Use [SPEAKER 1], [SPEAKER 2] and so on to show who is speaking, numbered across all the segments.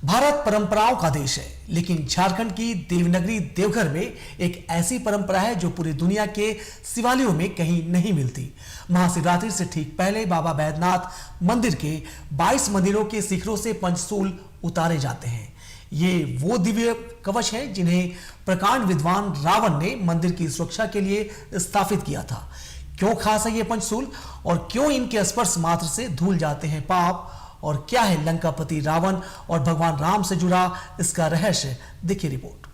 [SPEAKER 1] भारत परंपराओं का देश है, लेकिन झारखंड की देवनगरी देवघर में एक ऐसी परंपरा है जो पूरी दुनिया के शिवालयों में कहीं नहीं मिलती। महाशिवरात्रि से ठीक पहले बाबा बैद्यनाथ मंदिर के 22 मंदिरों के शिखरों से पंचशूल उतारे जाते हैं। ये वो दिव्य कवच हैं जिन्हें प्रकांड विद्वान रावण ने मंदिर की सुरक्षा के लिए स्थापित किया था। क्यों खास है ये पंचशूल और क्यों इनके स्पर्श मात्र से धुल जाते हैं पाप, और क्या है लंकापति रावण और भगवान राम से जुड़ा इसका रहस्य, देखिए रिपोर्ट।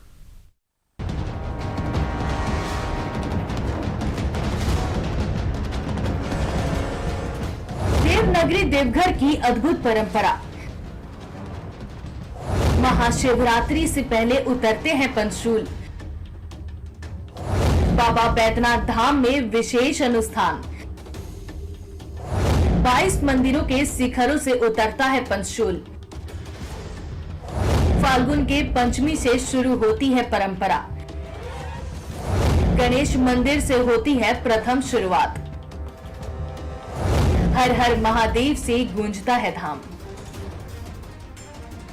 [SPEAKER 2] देवनगरी देवघर की अद्भुत परंपरा। महाशिवरात्रि से पहले उतरते हैं पंचशूल। बाबा बैद्यनाथ धाम में विशेष अनुष्ठान। 22 मंदिरों के शिखरों से उतरता है पंचशूल। फाल्गुन के पंचमी से शुरू होती है परंपरा। गणेश मंदिर से होती है प्रथम शुरुआत। हर हर महादेव से गूंजता है धाम।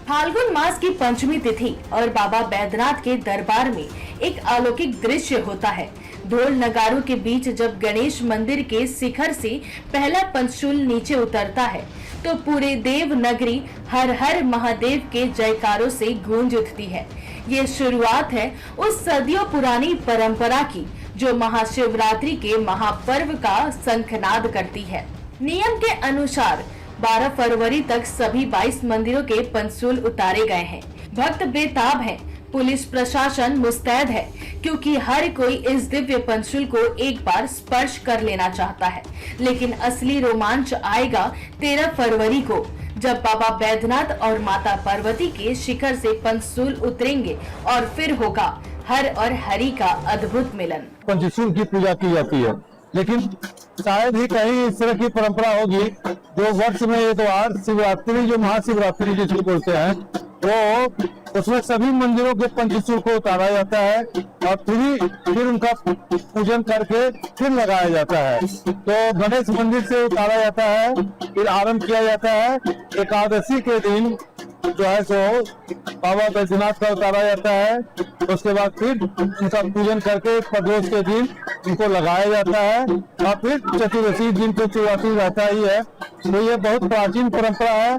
[SPEAKER 2] फाल्गुन मास की पंचमी तिथि और बाबा बैद्यनाथ के दरबार में एक अलौकिक दृश्य होता है। ढोल नगारों के बीच जब गणेश मंदिर के शिखर से पहला पंचशूल नीचे उतरता है तो पूरे देव नगरी हर हर महादेव के जयकारों से गूंज उठती है। ये शुरुआत है उस सदियों पुरानी परंपरा की जो महाशिवरात्रि के महापर्व का शंखनाद करती है। नियम के अनुसार 12 फरवरी तक सभी 22 मंदिरों के पंचशूल उतारे गए हैं। भक्त बेताब हैं, पुलिस प्रशासन मुस्तैद है, क्योंकि हर कोई इस दिव्य पंचशूल को एक बार स्पर्श कर लेना चाहता है। लेकिन असली रोमांच आएगा 13 फरवरी को, जब बाबा बैद्यनाथ और माता पार्वती के शिखर से पंचशूल उतरेंगे और फिर होगा हर और हरि का अद्भुत मिलन।
[SPEAKER 3] पंचशूल की पूजा की जाती है, लेकिन शायद ही कहीं इस तरह की परंपरा होगी जो वर्ष में एक बार शिवरात्रि, जो महाशिवरात्रि जिसको बोलते हैं, वो उसमें सभी मंदिरों के पंचशूल को उतारा जाता है और फिर उनका पूजन करके फिर लगाया जाता है। तो गणेश मंदिर से उतारा जाता है, फिर आरंभ किया जाता है। एकादशी के दिन जो है सो बाबा बैद्यनाथ का उतारा जाता है। उसके बाद फिर उनका पूजन करके प्रदोष के दिन उनको लगाया जाता है और फिर चतुर्दशी दिन तो शिवरात्रि रहता ही है। तो ये बहुत प्राचीन परंपरा है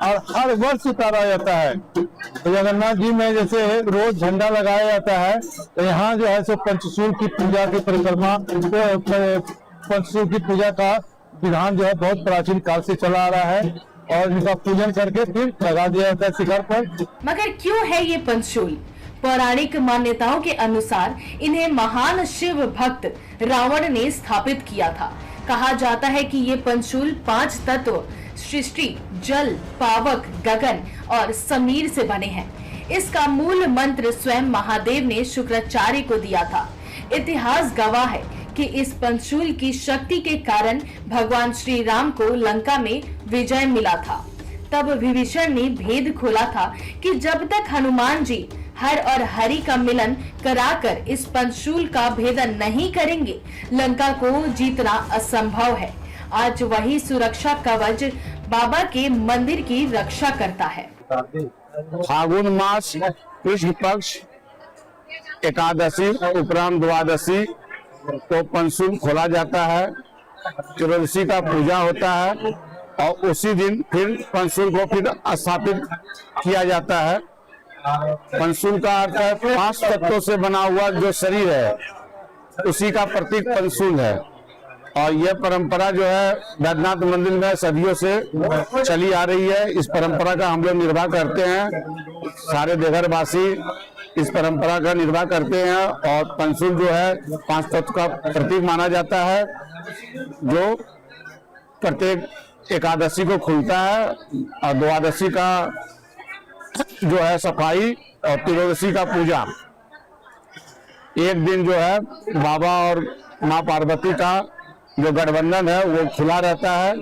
[SPEAKER 3] और हर वर्ष उतारा जाता है। तो जगन्नाथ जी में जैसे रोज झंडा लगाया जाता है, तो यहाँ जो है सो पंचशूल की पूजा की परिक्रमा, पंचशूल की पूजा का विधान जो है बहुत प्राचीन काल से चला आ रहा है और इनका पूजन करके फिर लगा दिया जाता है शिखर पर।
[SPEAKER 2] मगर क्यों है ये पंचशूल? पौराणिक मान्यताओं के अनुसार इन्हें महान शिव भक्त रावण ने स्थापित किया था। कहा जाता है कि ये पंचशूल 5 तत्व सृष्टि, जल, पावक, गगन और समीर से बने हैं। इसका मूल मंत्र स्वयं महादेव ने शुक्राचार्य को दिया था। इतिहास गवाह है कि इस पंचशूल की शक्ति के कारण भगवान श्री राम को लंका में विजय मिला था। तब विभीषण ने भेद खोला था कि जब तक हनुमान जी हर और हरि का मिलन कराकर इस पंचशूल का भेदन नहीं करेंगे, लंका को जीतना असंभव है। आज वही सुरक्षा कवच बाबा के मंदिर की रक्षा करता है।
[SPEAKER 3] फागुन मास कृष्ण पक्ष एकादशी उपरांत द्वादशी तो पंचशूल खोला जाता है। त्रयोदशी का पूजा होता है और उसी दिन फिर पंचशूल को फिर स्थापित किया जाता है। पंचशूल का अर्थ है 5 तत्वों से बना हुआ जो शरीर है, उसी का प्रतीक पंचशूल है। और यह परंपरा जो है बैद्यनाथ मंदिर में सदियों से चली आ रही है। इस परंपरा का हम लोग निर्वाह करते हैं, सारे देवघरवासी इस परंपरा का निर्वाह करते हैं। और पंचशूल जो है 5 तत्व का प्रतीक माना जाता है, जो प्रत्येक एकादशी को खुलता है और द्वादशी का जो है सफाई और त्रयोदशी का पूजा। एक दिन जो है बाबा और माँ पार्वती का जो गठबंधन है वो खुला रहता है।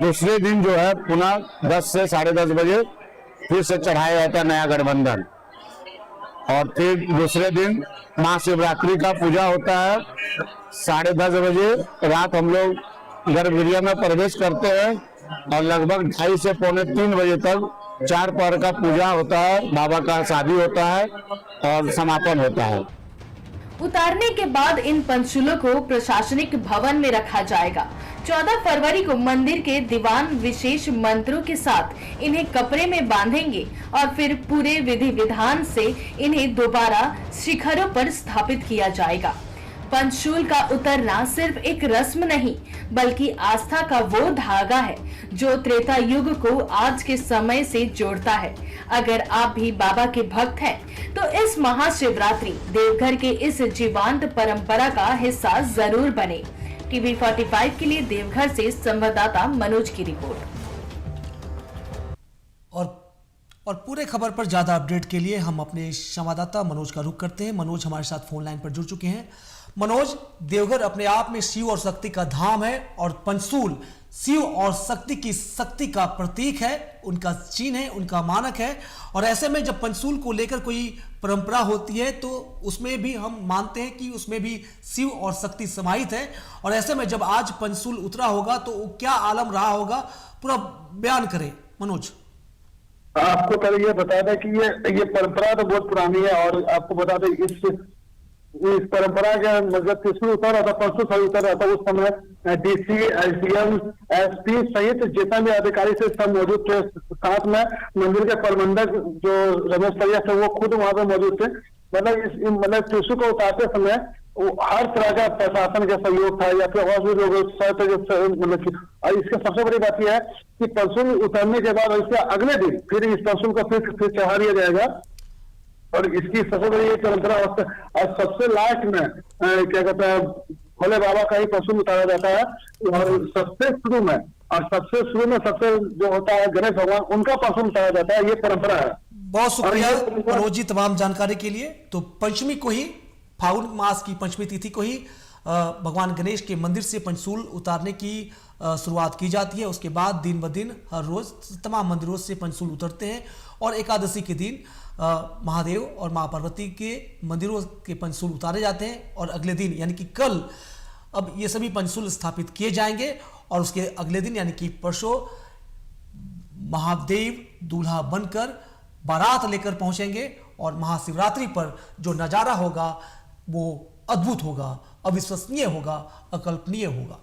[SPEAKER 3] दूसरे दिन जो है पुनः 10 से 10:30 बजे फिर से चढ़ाया जाता है नया गठबंधन। और फिर दूसरे दिन महाशिवरात्रि का पूजा होता है। 10:30 बजे रात हम लोग गर्भगृह में प्रवेश करते हैं और लगभग 2:30 से 2:45 बजे तक 4 पहर का पूजा होता है, बाबा का शादी होता है और समापन होता है।
[SPEAKER 2] उतारने के बाद इन पंचशूलों को प्रशासनिक भवन में रखा जाएगा। 14 फरवरी को मंदिर के दीवान विशेष मंत्रों के साथ इन्हें कपड़े में बांधेंगे और फिर पूरे विधि विधान से इन्हें दोबारा शिखरों पर स्थापित किया जाएगा। पंचशूल का उतरना सिर्फ एक रस्म नहीं, बल्कि आस्था का वो धागा है जो त्रेता युग को आज के समय से जोड़ता है। अगर आप भी बाबा के भक्त हैं, तो इस महाशिवरात्रि देवघर के इस जीवंत परंपरा का हिस्सा जरूर बने। टीवी 45 के लिए देवघर से संवाददाता मनोज की रिपोर्ट।
[SPEAKER 1] और पूरे खबर पर ज्यादा अपडेट के लिए हम अपने संवाददाता मनोज का रुख करते हैं। मनोज हमारे साथ फोन लाइन पर जुड़ चुके हैं। मनोज, देवघर अपने आप में शिव और शक्ति का धाम है और पंचशूल शिव और शक्ति की शक्ति का प्रतीक है, उनका चिन्ह है, उनका मानक है। और ऐसे में जब पंचशूल को लेकर कोई परंपरा होती है तो उसमें भी हम मानते हैं कि उसमें भी शिव और शक्ति समाहित है। और ऐसे में जब आज पंचशूल उतरा होगा तो क्या आलम रहा होगा, पूरा बयान करें मनोज।
[SPEAKER 4] आपको पहले ये बता दें कि ये परंपरा तो बहुत पुरानी है और आपको बता दें इस परंपरा के मतलब त्रिशूल उतर रहा था, परसों सही उतर रहा था। उस समय डीसी, एसडीएम, एसपी सहित जितना भी अधिकारी से सब मौजूद थे। साथ में मंदिर के प्रबंधक जो रमेश परिया थे वो खुद वहां पे मौजूद थे। मतलब त्रिशूल को उतारते समय हर तरह का प्रशासन का सहयोग था या फिर और भी लोग मतलब। और इसके सबसे बड़ी बात यह है कि पंचशूल उतरने के बाद इसके अगले दिन फिर इस पंचशूल को फिर चढ़ा दिया जाएगा। और इसकी सबसे बड़ी परंपरा और सबसे लास्ट में क्या कहते हैं भोले बाबा का ही पंचशूल उतारा जाता है। और सबसे शुरू में सबसे जो होता है गणेश भगवान, उनका पंचशूल उतारा जाता है। ये परंपरा है।
[SPEAKER 1] बहुत शुक्रिया मनोज जी तमाम जानकारी के लिए। तो पंचमी को ही, फागुन मास की पंचमी तिथि को ही भगवान गणेश के मंदिर से पंचशूल उतारने की शुरुआत की जाती है। उसके बाद दिन ब दिन हर रोज तमाम मंदिरों से पंचशूल उतरते हैं और एकादशी के दिन महादेव और मां पार्वती के मंदिरों के पंचशूल उतारे जाते हैं। और अगले दिन यानी कि कल अब ये सभी पंचशूल स्थापित किए जाएंगे और उसके अगले दिन यानी कि परसों महादेव दूल्हा बनकर बारात लेकर पहुंचेंगे और महाशिवरात्रि पर जो नजारा होगा वो अद्भुत होगा, अविश्वसनीय होगा, अकल्पनीय होगा।